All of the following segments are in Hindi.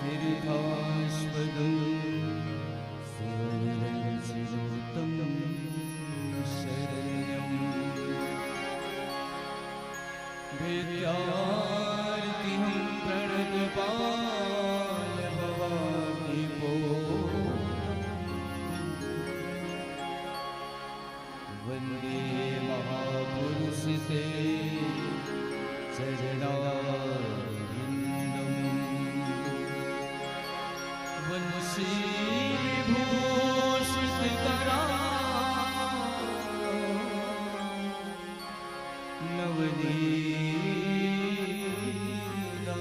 तीर्थास्पदं सुरचिरोत्तम शरण्यं विद्यार्थिहं प्रणतपाल भवामि वन्दे महापुरुष ते चरणारविन्दं वंशीभूषितकरा नवनीता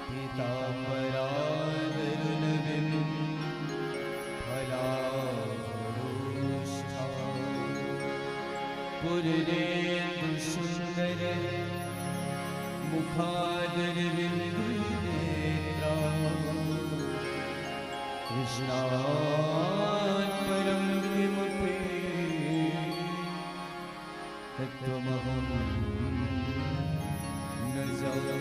पीताम्बराधरनवीं फलाधरोष्ठा पुररेन्दुसुन्दर मुखादरविन्दनेत्रा कृष्णात् परं किमपि तत्त्वमहं न जाने।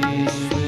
ईश्वर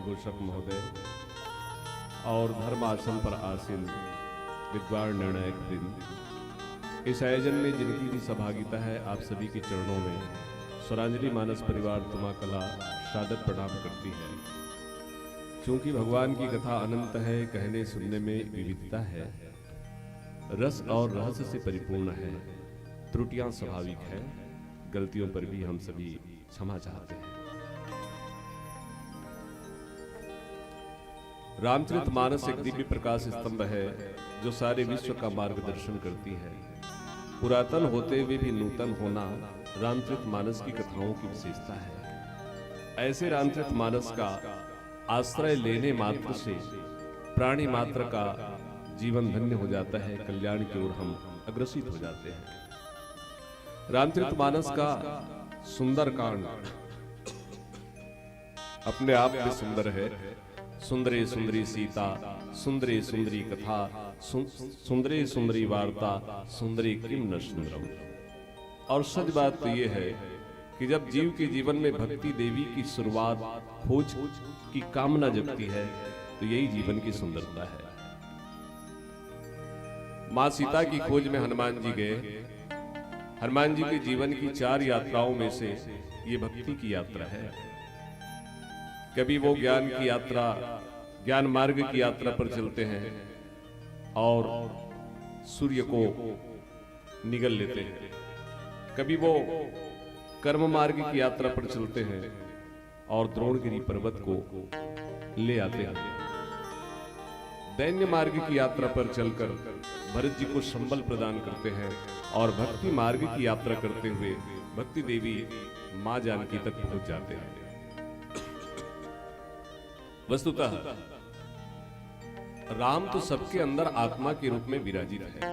उद्घोषक महोदय और धर्मासन पर आसीन विद्वान निर्णायक वृंद, इस आयोजन में जिनकी भी सहभागिता है, आप सभी के चरणों में स्वरांजलि मानस परिवार तुमाकला सादर प्रणाम करती है। क्योंकि भगवान की कथा अनंत है, कहने सुनने में विविधता है, रस और रहस्य से परिपूर्ण है, त्रुटियां स्वाभाविक है, गलतियों पर भी हम सभी क्षमा चाहते हैं। रामचरितमानस एक दिव्य प्रकाश स्तंभ है जो सारे विश्व का मार्गदर्शन करती है। पुरातन होते हुए भी नूतन होना रामचरितमानस की कथाओं की विशेषता है। ऐसे रामचरितमानस का आश्रय लेने मात्र से प्राणी मात्र का जीवन धन्य हो जाता है, कल्याण की ओर हम अग्रसित हो जाते हैं। रामचरितमानस का सुंदर कांड अपने आप में सुंदर है। सुंदरे सुंदरी सीता, सुंदरे सुंदरी कथा, सुंदरे सुंदरी वार्ता, सुंदरी किम न सुंदरम। और सच बात तो यह है कि जब जीव के जीवन में भक्ति देवी की शुरुआत, खोज की कामना जगती है, तो यही जीवन की सुंदरता है। मां सीता की खोज में हनुमान जी गए। हनुमान जी के जीवन की 4 यात्राओं में से ये भक्ति की यात्रा है। कभी वो ज्ञान की यात्रा, ज्ञान मार्ग की यात्रा पर चलते हैं और सूर्य को निगल लेते हैं। कभी वो कर्म मार्ग की यात्रा पर चलते हैं और द्रोणगिरी पर्वत को ले आते हैं। दैन्य मार्ग की यात्रा पर चलकर भरत जी को संबल प्रदान करते हैं और भक्ति मार्ग की यात्रा करते हुए भक्ति देवी मां जानकी तक पहुंच जाते हैं। वस्तुतः राम तो सबके अंदर आत्मा के रूप में विराजित है।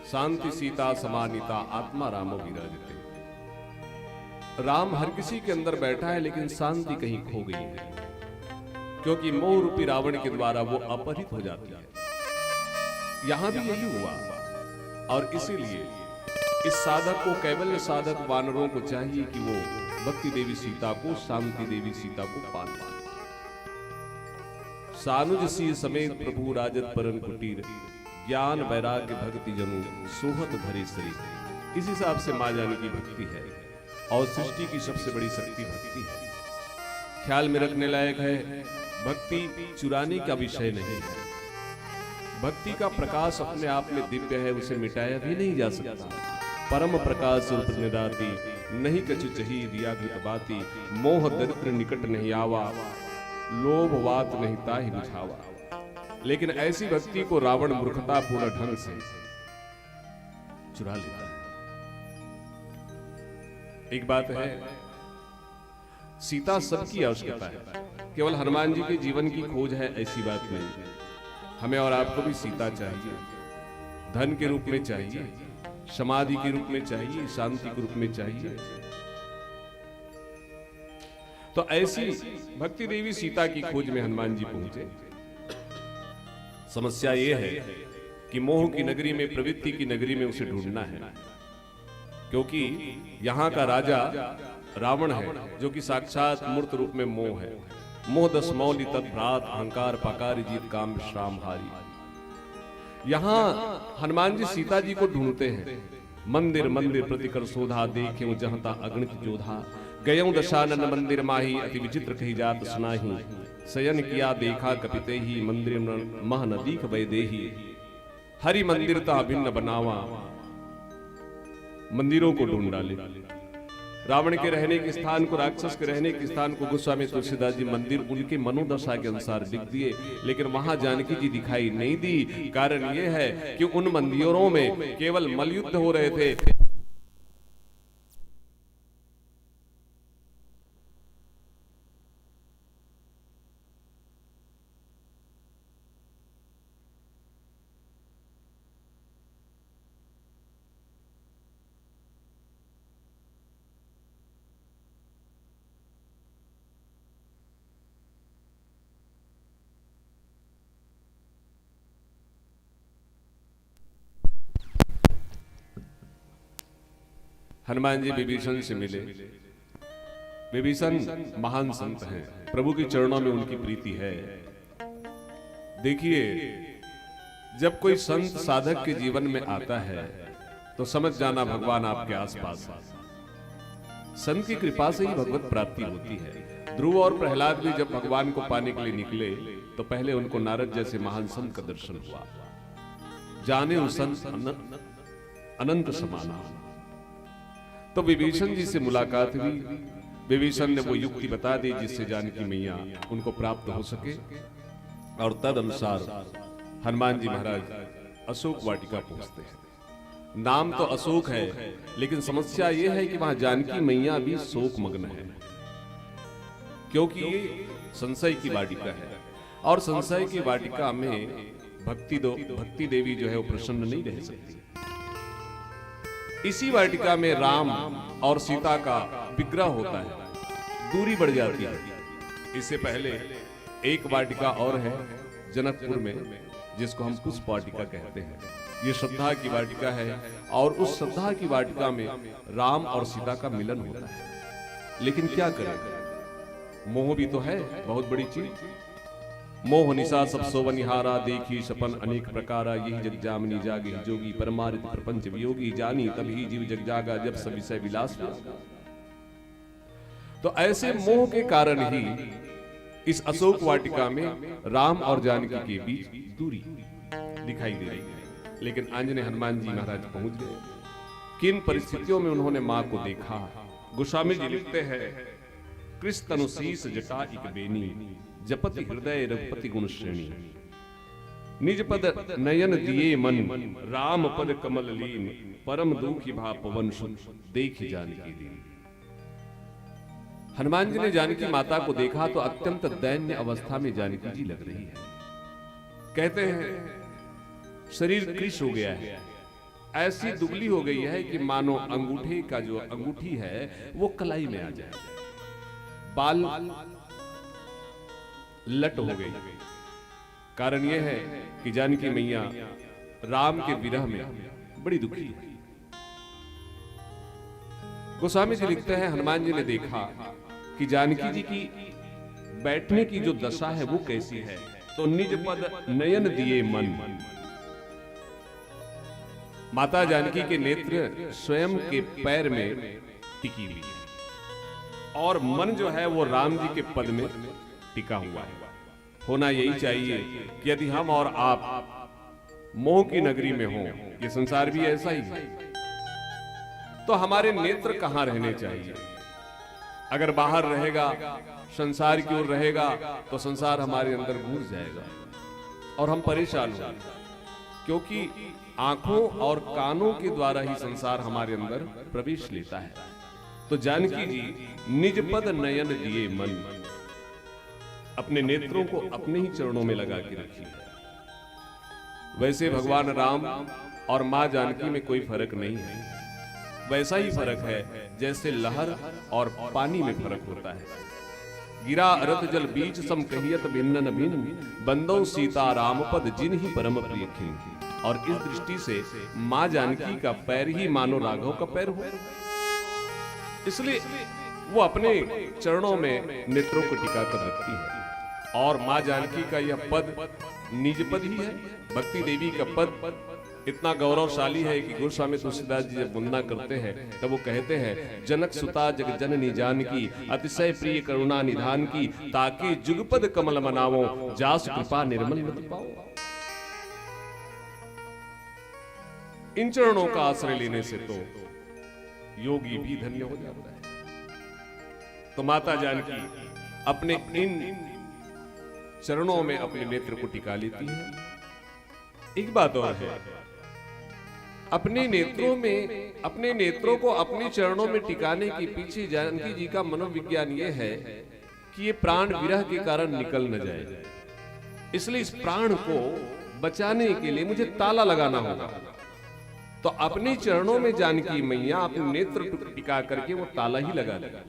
शांति सीता समानिता आत्मा रामो विराजिते। राम हर किसी के अंदर बैठा है, लेकिन शांति कहीं खो गई है, क्योंकि मोह रूपी रावण के द्वारा वो अपहरित हो जाती है। यहां भी यही हुआ, और इसीलिए इस साधक को, कैवल्य साधक वानरों को चाहिए कि वो भक्ति देवी सीता को, शांति देवी सीता को पाल पाए। सानुज सी समेत प्रभु राजत परन कुटीर, ज्ञान वैराग्य भक्ति जनु सोहत भरे शरीर। इस हिसाब से मां जानकी भक्ति है, और सृष्टि की सबसे बड़ी शक्ति भक्ति है। ख्याल में रखने लायक है, भक्ति चुराने का विषय नहीं है। भक्ति का प्रकाश अपने आप में दिव्य है, उसे मिटाया भी नहीं जा सकता। परम प्रकाश रूप निदाती, नहीं कछु चही दिया गृत बाती, मोह दरिद्र निकट नहीं आवा, लोभ वात नहीं ताहि बुझावा। लेकिन ऐसी भक्ति को रावण मूर्खता पूर्ण ढंग से चुरा लेता है। एक बात है, सीता सबकी आवश्यकता है, केवल हनुमान जी के जीवन की खोज है ऐसी बात नहीं। हमें और आपको भी सीता चाहिए, धन के रूप में चाहिए, समाधि के रूप में चाहिए, शांति के रूप में चाहिए। तो ऐसी भक्ति देवी सीता की खोज में हनुमान जी पहुंचे। समस्या यह है कि मोह की नगरी में, प्रवृत्ति की नगरी में उसे ढूंढना है, क्योंकि यहां का राजा रावण है, जो कि साक्षात मूर्त रूप में मोह है। मोह दस मौलि तत्भ्रात, अहंकार पकार जीत काम विश्राम हारी। यहां हनुमान जी सीता जी को ढूंढते हैं। मंदिर मंदिर प्रतिकर शोधा, देखे जहता अगणित जोधा, गयऊ दशानन मंदिर माही, अति विचित्र कही जात सुनाही, शयन किया देखा कपिते ही, मंदिर मह न दीख वैदेही, हरि मंदिर ता भिन्न बनावा। मंदिरों को ढूंढ डाले। रावण के रहने के स्थान को, राक्षस के रहने के स्थान को गोस्वामी तुलसीदास जी मंदिर उनके मनोदशा के अनुसार लिख दिए, लेकिन वहां जानकी जी दिखाई नहीं दी। कारण यह है कि उन मंदिरों में केवल मलयुद्ध हो रहे थे। हनुमान जी विभीषण से मिले। विभीषण महान संत हैं, प्रभु के चरणों में उनकी प्रीति है। देखिए, जब कोई संत साधक के जीवन में आता है तो समझ जाना भगवान आपके आसपास है। संत की कृपा से ही भगवत प्राप्ति होती है। ध्रुव और प्रहलाद भी जब भगवान को पाने के लिए निकले तो पहले उनको नारद जैसे महान संत का दर्शन हुआ। जाने उस संत अनंत समाना। तो विभीषण जी से मुलाकात हुई। विभीषण ने वो युक्ति बता दी जिससे जानकी मैया उनको प्राप्त हो सके, और तद अनुसार हनुमान जी महाराज अशोक वाटिका पहुंचते हैं। नाम तो अशोक है, लेकिन समस्या यह है कि वहां जानकी मैया भी शोक मग्न है, क्योंकि ये संशय की वाटिका है, और संशय की वाटिका में भक्ति देवी जो है वो प्रसन्न नहीं रह सकती। इसी वाटिका में राम और सीता का विग्रह होता है, दूरी बढ़ जाती है। इससे पहले एक वाटिका और है जनकपुर में, जिसको हम पुष्प वाटिका कहते हैं। ये श्रद्धा की वाटिका है, और उस श्रद्धा की वाटिका में राम और सीता का मिलन होता है। लेकिन क्या करें, मोह भी तो है बहुत बड़ी चीज। मोह निशा सब सोवनिहारा, देखी सपन अनेक प्रकारा, यही जग जामनी जागे जोगी, परमार्थ प्रपंच वियोगी, जानी तभी जीव जग जागा, जब सब विषय विलास होगा। तो ऐसे मोह के कारण ही इस अशोक वाटिका में राम और जानकी के बीच दूरी दिखाई दे रही है। लेकिन आंजनेय हनुमान जी महाराज पहुंच गए। किन परिस्थितियों में उन्होंने मां को देखा। गोस्वामी जी लिखते हैं, कृष्ण तनुशीस जटा इक बेनी, जपति हृदय रघुपति गुण श्रेणी, निज पद नयन दिए मन, राम पद कमल लीन, परम दुखी भा पवन सुन, देख जानकी दीन। हनुमान जी ने जानकी माता को देखा तो अत्यंत दैन्य अवस्था में जानकी जी लग रही है। कहते हैं शरीर कृश हो गया है, ऐसी दुबली हो गई है कि मानो अंगूठे का जो अंगूठी है वो कलाई में आ जाए, बाल लट हो गई। कारण यह है कि जानकी मैया राम के विरह में बड़ी दुखी है। गोस्वामी जी लिखते हैं, हनुमान जी ने देखा कि जानकी जी की बैठने की जो दशा है वो कैसी है, तो निज पद नयन दिए मन। माता जानकी के नेत्र स्वयं के पैर में टिकी हुई है, और मन जो है वो राम जी के पद में टिका हुआ है। होना यही चाहिए कि यदि हम और आप मोह की नगरी में हों, ये संसार भी ऐसा ही है, तो हमारे नेत्र कहां रहने चाहिए। अगर बाहर रहेगा, संसार की ओर रहेगा, तो संसार हमारे अंदर घुस जाएगा और हम परेशान होंगे, क्योंकि आंखों और कानों के द्वारा ही संसार हमारे अंदर प्रवेश लेता है। तो जानकी जी निज पद नयन दिए मन, अपने नेत्रों को अपने ही चरणों में लगा के रखी है। वैसे भगवान राम और मां जानकी में कोई फर्क नहीं है, वैसा ही फर्क है जैसे लहर और पानी में फर्क होता है। गिरा अरत जल बीच सम कहियत भिन्न भिन्न, बंदो सीता राम पद जिन ही परम प्रिय खिन। और इस दृष्टि से मां जानकी का पैर ही मानो राघव का पैर हो, इसलिए वो अपने चरणों में नेत्रों को टिकाकर रखती है। और मां जानकी का यह पद निज पद ही है। भक्ति देवी का पद इतना गौरवशाली है कि गोस्वामी तुलसीदास जी जब वंदना करते हैं तब वो कहते हैं, जनक सुता जग जननी जानकी, अतिशय प्रिय करुणा निधान की, ताकि जुगपद कमल मनावो, जास कृपा निर्मल मति पाओ। इन चरणों का आश्रय लेने से तो योगी भी धन्य हो जाता है। तो माता जानकी अपने इन चरणों में अपने नेत्र को टिका लेती है। एक बात और है, अपने नेत्रों को अपने चरणों में टिकाने के पीछे जानकी जी का मनोविज्ञान यह है कि ये प्राण विरह के कारण निकल न जाए, इसलिए इस प्राण को बचाने के लिए मुझे ताला लगाना होगा। तो अपने चरणों में जानकी मैया अपने नेत्र टिका करके वो ताला ही लगा देगा।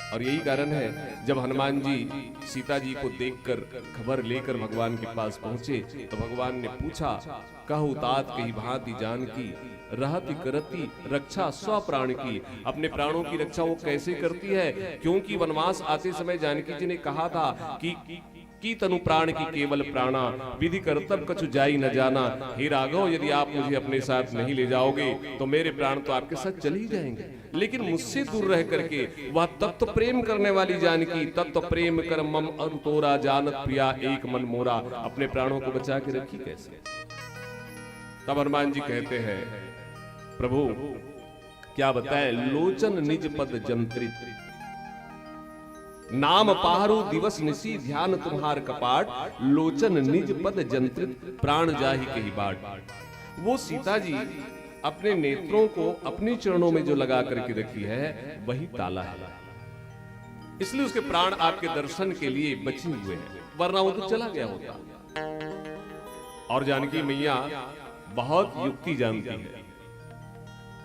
और यही कारण है जब हनुमान जी सीता जी को देखकर खबर लेकर भगवान के पास पहुंचे तो भगवान ने पूछा, कहु तात कही भांति जानकी, रहति करती रक्षा स्व प्राण की। अपने प्राणों की रक्षा वो कैसे करती है? क्योंकि वनवास आते समय जानकी जी ने कहा था कि तनु प्राण की केवल प्राणा, विधि कर्तव्य कछु जाई न जाना। हे राघव, यदि आप मुझे अपने साथ नहीं ले जाओगे तो मेरे प्राण तो आपके साथ चले ही जाएंगे। लेकिन मुझसे दूर रह करके वह तत्व प्रेम करने वाली जानकी, तत्व प्रेम कर मम अंतोरा जानत प्रिया एक मन मोरा, अपने प्राणों को बचा के रखी कैसे? तब हनुमान जी कहते हैं, प्रभु क्या बताएं, लोचन निज पद जंत्रित, नाम पाहरु दिवस निसी ध्यान तुम्हार कपाट, लोचन निज पद जंत्रित प्राण जाहि कही बाट। वो सीता जी अपने नेत्रों को अपने चरणों में जो लगा करके रखी है वही ताला है, इसलिए उसके प्राण आपके दर्शन के लिए बचे हुए हैं, वरना वो तो चला गया होता। और जानकी मैया बहुत युक्ति जानती है।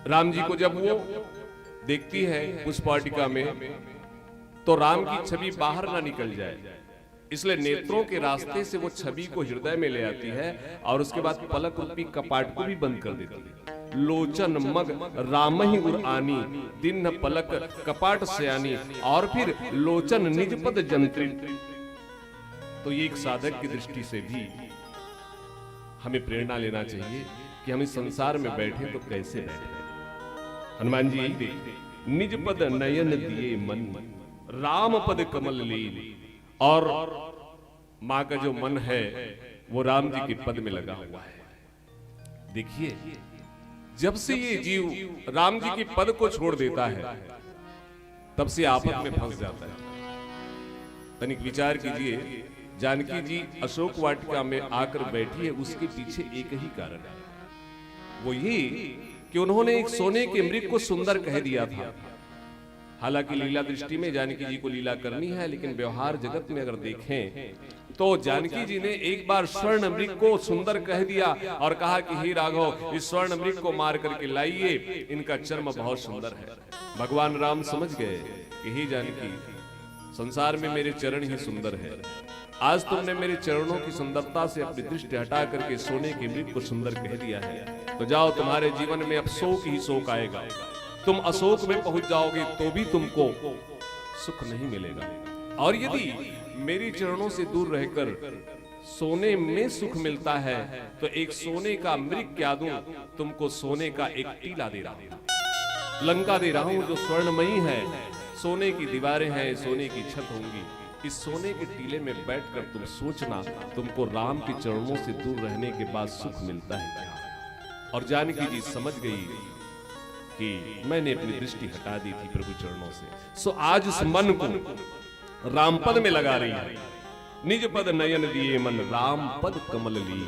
राम जी को जब वो देखती है उस वाटिका में, तो राम की छवि बाहर ना निकल जाए, इसलिए नेत्रों के रास्ते से वो छवि को हृदय में ले आती है और उसके बाद पलक रूपी कपाट को भी बंद कर देती है। लोचन मग राम ही उर आनी, दिन न पलक कपाट सयानी, और फिर लोचन निज पद जंत्रित। तो ये एक साधक की दृष्टि से भी हमें प्रेरणा लेना चाहिए कि हम इस संसार में बैठे तो कैसे बैठे। हनुमान जी यही देखते, निज पद नयन दिए मन, राम पद कमल लीन। और मां का जो मन है वो राम जी के पद में लगा हुआ है। देखिए, जब से ये जीव राम जी के पद को छोड़ देता है तब से आफत में फंस जाता है। तनिक विचार कीजिए, जानकी जी अशोक वाटिका में आकर बैठी है, उसके पीछे एक ही कारण है, वो ये कि उन्होंने एक सोने के मृग को सुंदर कह दिया था। हालांकि लीला दृष्टि में जानकी जी को लीला करनी है, लेकिन व्यवहार जगत में अगर देखें तो जानकी जी ने एक बार स्वर्ण मृग को सुंदर कह दिया और कहा कि हे राघव, इस स्वर्ण मृग को मार करके लाइए, इनका चर्म बहुत सुंदर है। भगवान राम समझ गए कि हे जानकी, संसार में मेरे चरण ही सुंदर है। आज तुमने मेरे चरणों की सुंदरता से अपनी दृष्टि हटा करके सोने के मृग को सुंदर कह दिया है, तो जाओ, तुम्हारे जीवन में अब शोक ही शोक आएगा। तुम अशोक में पहुंच जाओगे तो भी तुमको सुख नहीं मिलेगा। और यदि मेरी चरणों से दूर रहकर सोने में सुख मिलता है तो एक सोने का मृग क्या दूं, तुमको सोने का एक टीला दे रहा हूं, लंका दे रहा हूं जो स्वर्णमयी है, सोने की दीवारें हैं, सोने की छत होंगी। इस सोने के टीले में बैठकर तुम सोचना, तुमको राम के चरणों से दूर रहने के बाद सुख मिलता है क्या। और जानकी जी समझ गई कि मैंने अपनी दृष्टि हटा दी थी प्रभु चरणों से, सो आज उस मन को राम पद में लगा रही है। निज पद नयन दिए मन, राम पद कमल ली।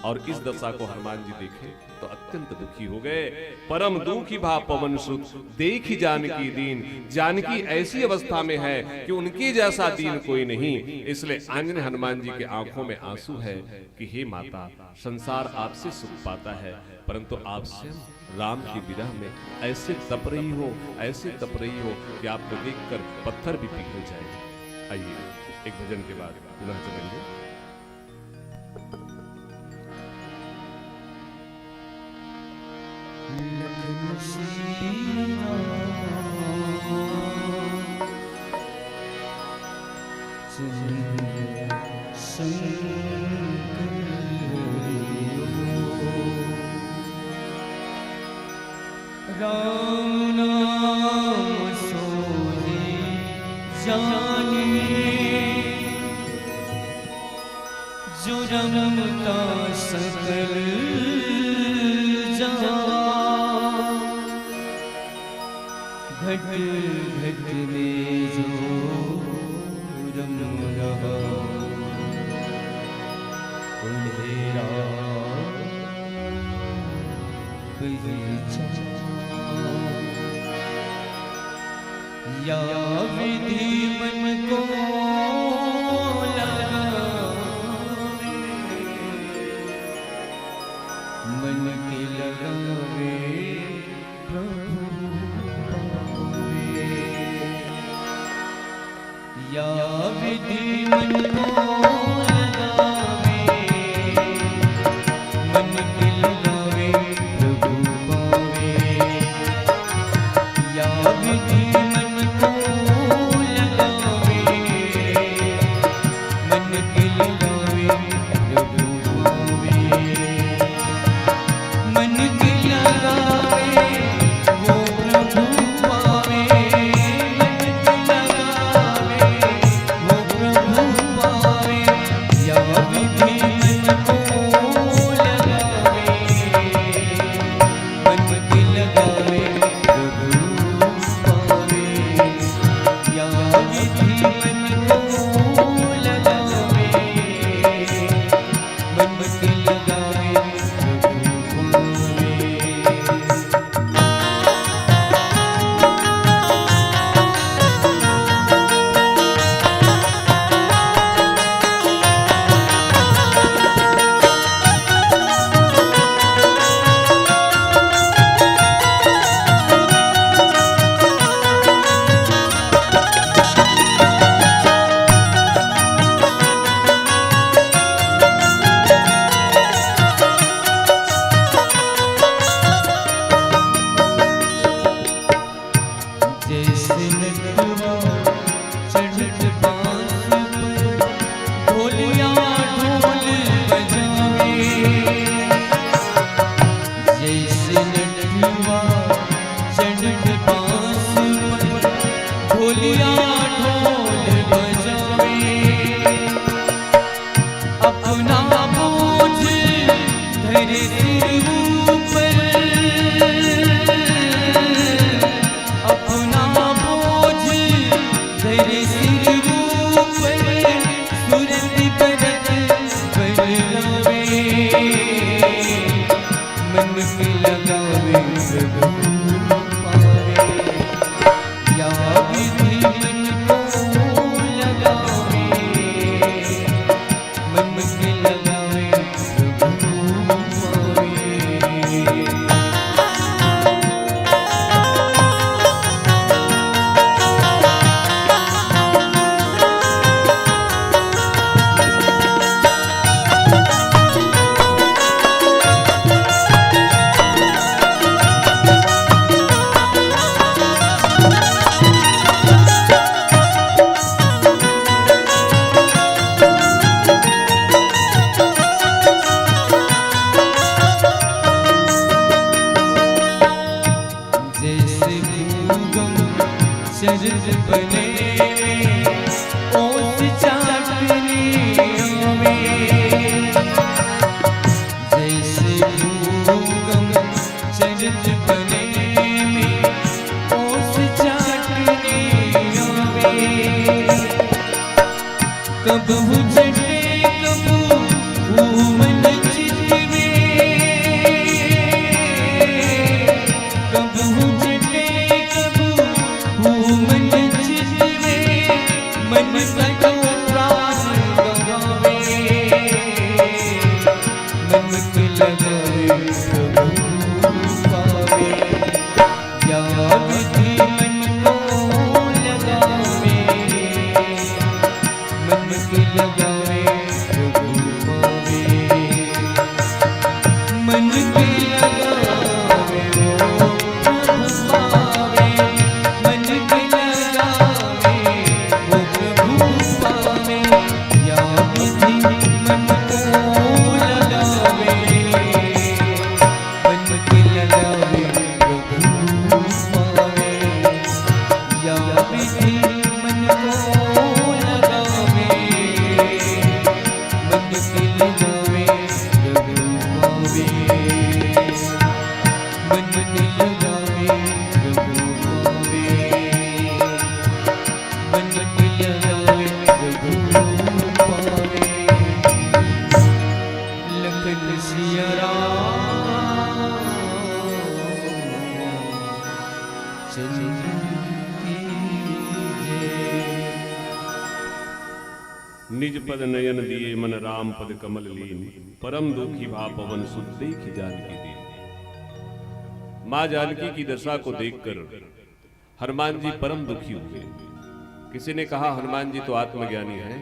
और इस दशा को हनुमान जी देखे तो अत्यंत दुखी हो गए। परम दुखी भा पवन सुत, देखी जानकी दीन। जानकी ऐसी अवस्था में है कि उनके जैसा दीन कोई नहीं। इसलिए आंजने हनुमान जी के आंखों में आंसू है कि हे माता, संसार आपसे सुख पाता है, परंतु आप स्वयं राम की विरह में ऐसे तप रही हो, ऐसे तप रही हो कि आपको देखकर पत्थर भी पिघल जाए। आइए एक भजन के बाद पुनः चलेंगे। राम नाम सोहे जाने, जो रमता सकल घट घट में जो रम रहा, अंधेरा या विधि मन को लगा, मन के लगावे प्रभु पावे। या विधि मन को लगावे, मन के लगावे प्रभु लगावे प्रभु पावे मन के लगावे वो प्रभु पावे मन के लगावे वो प्रभु पावे या विधि मन को लगावे मन के लगावे प्रभु पावे या विधि मन को लगावे मन के लगावे प्रभु पावे मन के लगावे प्रभु पावे मन के लगावे प्रभु पावे लखन सिया राम चंद्र की जय। निज पद नयन दिए मन राम पद कमल लीन परम दुखी भा पवन सुत देखी जानकी दीन। मां जानकी की दशा को देखकर हनुमान जी परम दुखी हुए। किसी ने कहा हनुमान जी तो आत्मज्ञानी हैं,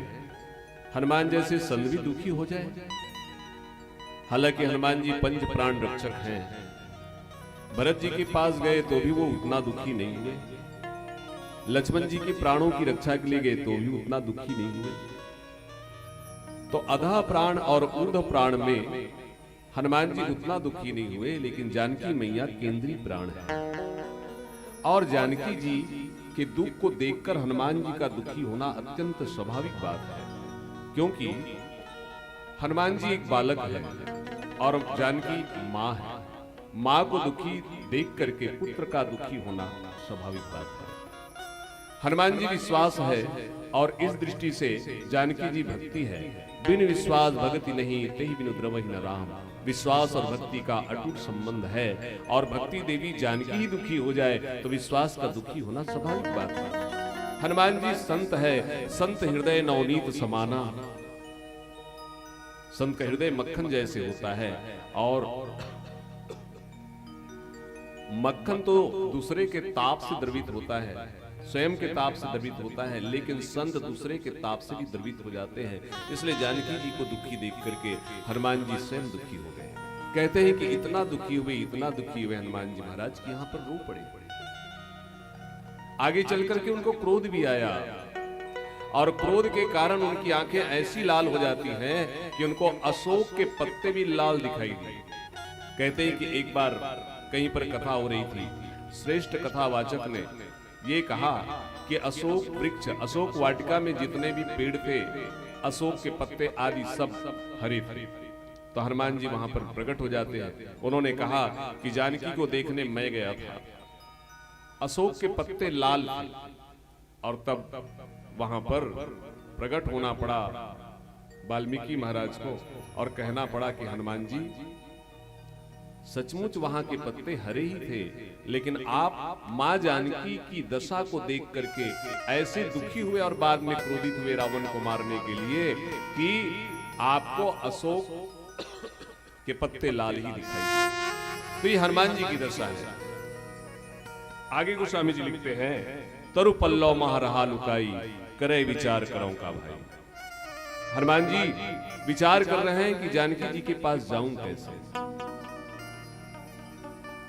हनुमान जैसे संत भी दुखी हो जाए। हालांकि हनुमान जी पंच प्राण रक्षक हैं। भरत जी के पास गए तो भी वो उतना दुखी नहीं हुए, लक्ष्मण जी के प्राणों की रक्षा के लिए गए तो भी उतना दुखी नहीं हुए। तो अधा प्राण और ऊर्ध्व प्राण में हनुमान जी उतना दुखी नहीं हुए, लेकिन जानकी मैया केंद्रीय प्राण है और जानकी जी के दुख को देखकर हनुमान जी का दुखी होना अत्यंत स्वाभाविक बात है, क्योंकि हनुमान जी एक बालक है और जानकी मां है। मां को दुखी देख करके पुत्र का दुखी होना स्वाभाविक बात है। हनुमान जी विश्वास है और इस दृष्टि से जानकी जी भक्ति है। बिन विश्वास भक्ति नहीं तेहि बिनु द्रवहि न राम। विश्वास और भक्ति का अटूट संबंध है और भक्ति देवी जानकी ही दुखी हो जाए तो विश्वास का दुखी होना स्वाभाविक बात है। हनुमान जी संत है, संत हृदय नवनीत समाना। संत का हृदय मक्खन जैसे होता है और मक्खन तो दूसरे के ताप से द्रवित होता है, स्वयं के ताप से द्रवित होता है, लेकिन संत दूसरे के ताप से भी द्रवित हो जाते हैं। इसलिए जानकी जी को दुखी देख करके हनुमान जी स्वयं दुखी हो गए। कहते हैं कि इतना दुखी हुए हनुमान जी महाराज कि यहाँ पर रो पड़े। आगे चल करके उनको क्रोध भी आया और क्रोध के कारण उनकी आंखें ऐसी लाल हो जाती हैं कि उनको अशोक के पत्ते भी लाल दिखाई दी। कहते हैं कि एक बार कहीं पर कथा हो रही थी, श्रेष्ठ कथावाचक ने ये कहा कि अशोक वृक्ष, अशोक वाटिका में जितने भी पेड़ थे, अशोक के पत्ते आदि सब हरे थे। तो हनुमान जी वहां पर प्रकट हो जाते हैं। उन्होंने कहा कि जानकी को देखने मैं गया था, अशोक के पत्ते लाल थे और तब वहां पर प्रकट होना पड़ा वाल्मीकि महाराज को और कहना पड़ा कि हनुमान जी सचमुच वहां के पत्ते हरे ही थे, लेकिन आप मां जानकी की दशा को देख करके ऐसे दुखी हुए और बाद में क्रोधित हुए रावण को मारने के लिए कि आपको अशोक के पत्ते लाल ही दिखाई। तो ये हनुमान जी की दशा है। आगे गोस्वामी जी लिखते हैं, तरु पल्लव मह रहा लुकाई करे विचार करो का भाई। हनुमान जी विचार कर रहे हैं कि जानकी जी के पास जाऊं कैसे,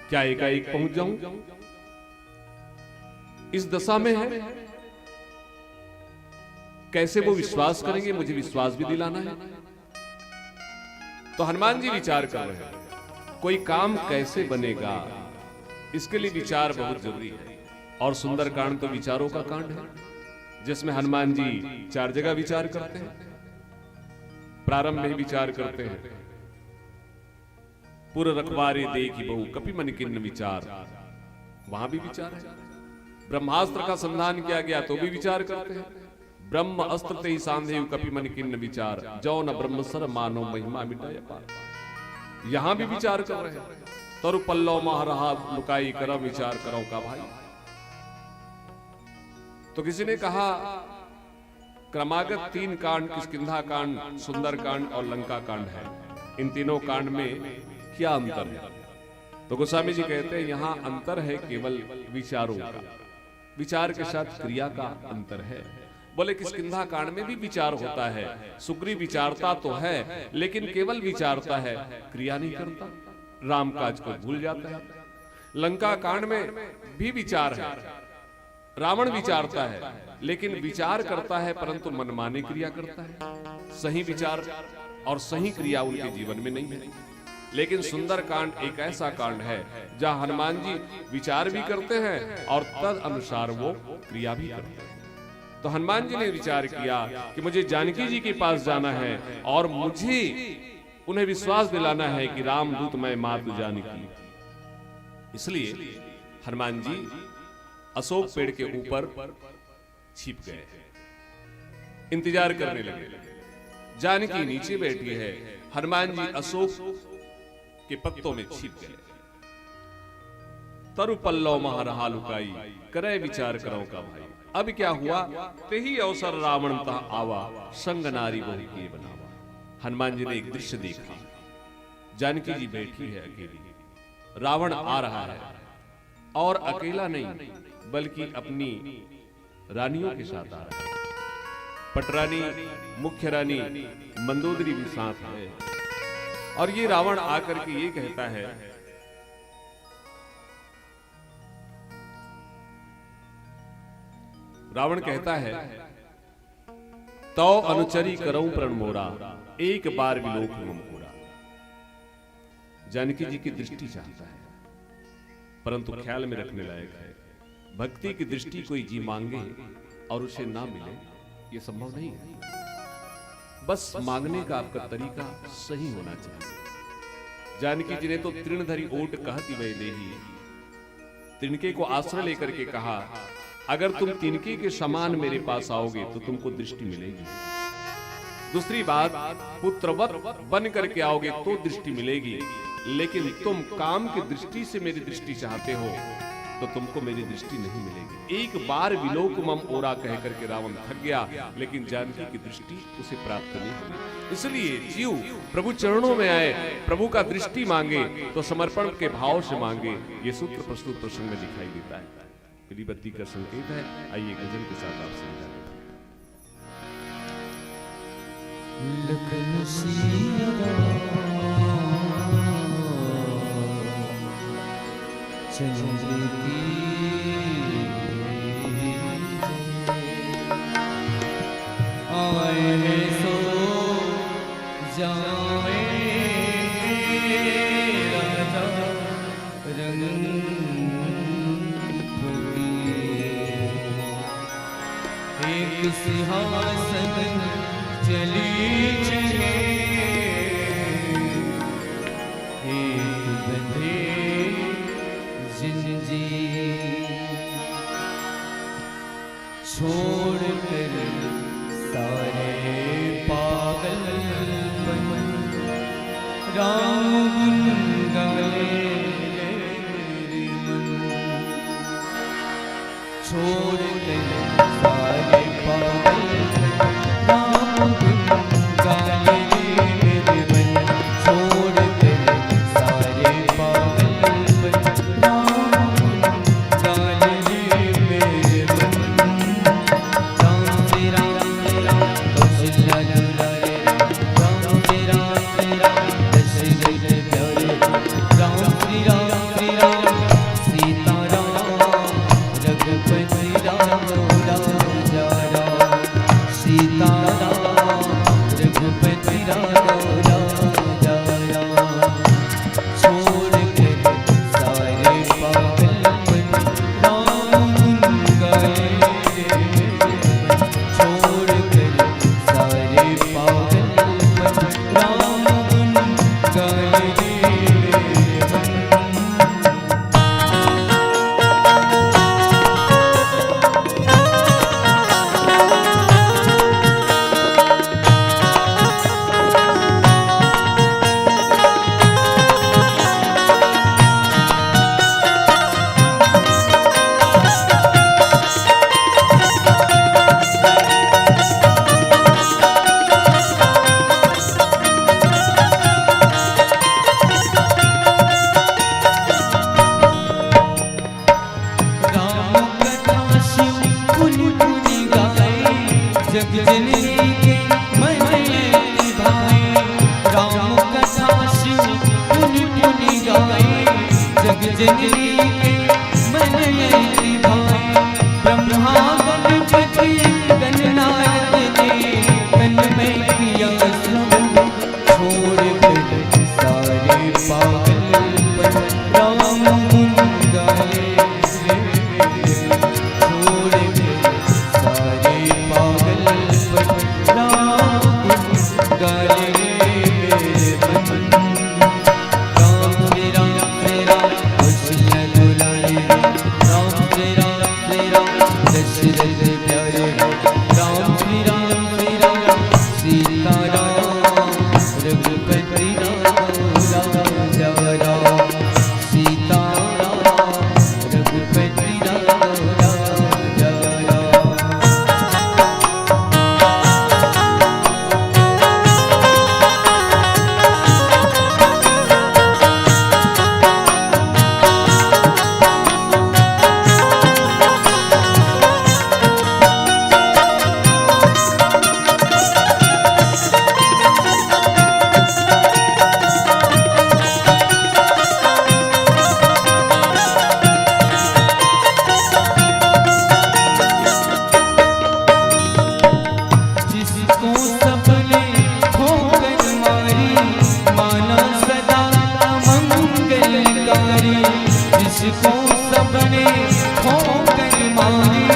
क्या एकाएक पहुंच जाऊं, इस दशा में है, कैसे वो विश्वास करेंगे, मुझे विश्वास भी दिलाना है। तो हनुमान जी विचार कर रहे हैं कोई काम कैसे बनेगा, इसके लिए विचार बहुत जरूरी है। और सुंदर कांड तो विचारों का कांड है, जिसमें हनुमान जी 4 जगह विचार करते हैं। प्रारंभ में ही विचार करते हैं, पुर रखवारे देखी बहु कपि मन किन्न विचार, वहां भी विचार है। ब्रह्मास्त्र का संधान किया गया तो भी विचार करते हैं। ब्रह्म अस्त्र ते सांधेव कपि मन किन्न विचार, जो न ब्रह्म सर मानो महिमा मिटाय पार। यहां भी विचार कर रहे हैं। तरु पल्लव मह रहा लुकाई करो विचार करो का भाई। तो किसी ने कहा क्रमागत 3 कांड, किष्किंधा कांड, सुंदर कांड और लंका कांड है। इन तीनों कांड में क्या अंतर है? तो गोस्वामी जी कहते हैं यहां अंतर है केवल विचारों का, विचार के साथ क्रिया का अंतर है। बोले किष्किंधा कांड में भी विचार होता है, सुग्रीव विचारता तो है लेकिन केवल विचारता है, क्रिया नहीं करता, राम काज को भूल जाता है। लंका कांड में भी विचार है, रावण विचारता है लेकिन विचार करता है परंतु मनमानी क्रिया करता है। सही विचार और सही क्रिया उनके जीवन में नहीं है। लेकिन सुंदर कांड एक ऐसा कांड है जहां हनुमान जी विचार भी करते हैं और तद अनुसार वो क्रिया भी करते हैं। तो हनुमान जी ने विचार किया कि मुझे जानकी जी के पास जाना है और मुझे उन्हें विश्वास दिलाना है कि रामदूत मैं मातु जानकी। इसलिए हनुमान जी अशोक पेड़ के ऊपर छिप गए, इंतजार करने लगे। जानकी नीचे बैठी है, हनुमान जी अशोक के पत्तों में छिप गए। तरु पल्लव महारहा लुकाई, करे विचार करो का भाई। अब क्या हुआ, तेही अवसर रावण तह आवा, संग नारी बहु के बनावा। हनुमान जी ने एक दृश्य देखा, जानकी जी बैठी है अकेली, रावण आ रहा है और अकेला नहीं बल्कि अपनी रानियों के साथ आ रहा है। पटरानी, मुख्य रानी मंदोदरी भी साथ है। और ये रावण आकर के ये कहता है, रावण कहता है, तो अनुचरी करऊं प्रण मोरा, एक बार विलोक मम कोरा। जानकी जी की दृष्टि चाहता है परंतु ख्याल में रखने लायक है, भक्ति की दृष्टि कोई जी मांगे और उसे ना मिले ये संभव नहीं है। बस मांगने का आपका तरीका सही होना चाहिए। जानकी जी ने तो तृणधरी ओट कहती वह देही, तिनके को आश्रय लेकर के कहा, अगर तुम तिनके के समान मेरे पास आओगे तो तुमको दृष्टि मिलेगी। दूसरी बात, पुत्रवत बन करके आओगे तो दृष्टि मिलेगी, लेकिन तुम काम की दृष्टि से मेरी दृष्टि चाहते हो तो तुमको मेरी दृष्टि नहीं मिलेगी। एक बार विलोक मम ओरा कह करके रावण थक गया, लेकिन जानकी की दृष्टि उसे प्राप्त नहीं हुई। इसलिए जीव प्रभु चरणों में आए, प्रभु का दृष्टि मांगे तो समर्पण के भाव से मांगे। ये सूत्र प्रस्तुत प्रसंग में दिखाई देता है, बत्ती का संकेत है। आइए गजल के साथ आप समझा लखन सीता चंद्र की आए हैं सो जाए राजा रंग एक सिंहासन चली चले, एक बंधे जंजीर, छोड़ कर सारे पागलपन, राम गुन गाए रे मन। छोड़ कर सारे जननी के मन भाई राम कथा शिव पुन पुन गाए जग जननी के मन भाई ब्रह्मा गणपति गणनाथ ने तन में किया श्रवण छोड़ कर सारे पागल राम गुण गाए छोड़ कर सारे पागल राम गुण गाए जिसको सबने खोकर मारी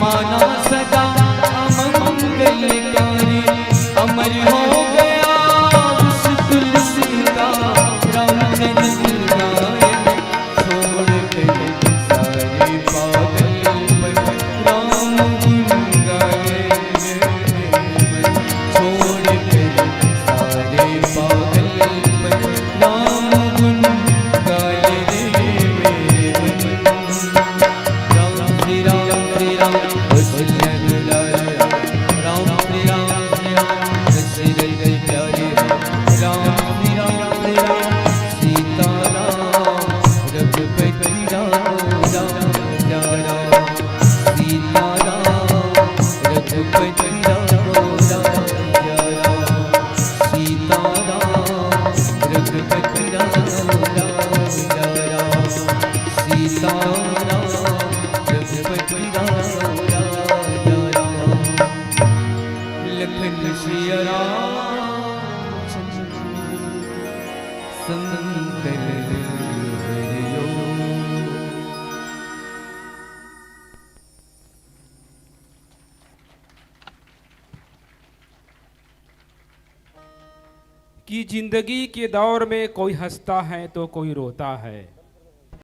माना सदा अमंगलकारी अमर हो गया उस तुलसी का राम जन्म गाए छोड़ कर सारे पागल राम गुण गाए छोड़ कर सारे पागल राम गुण गाए कि जिंदगी के दौर में कोई हंसता है तो कोई रोता है।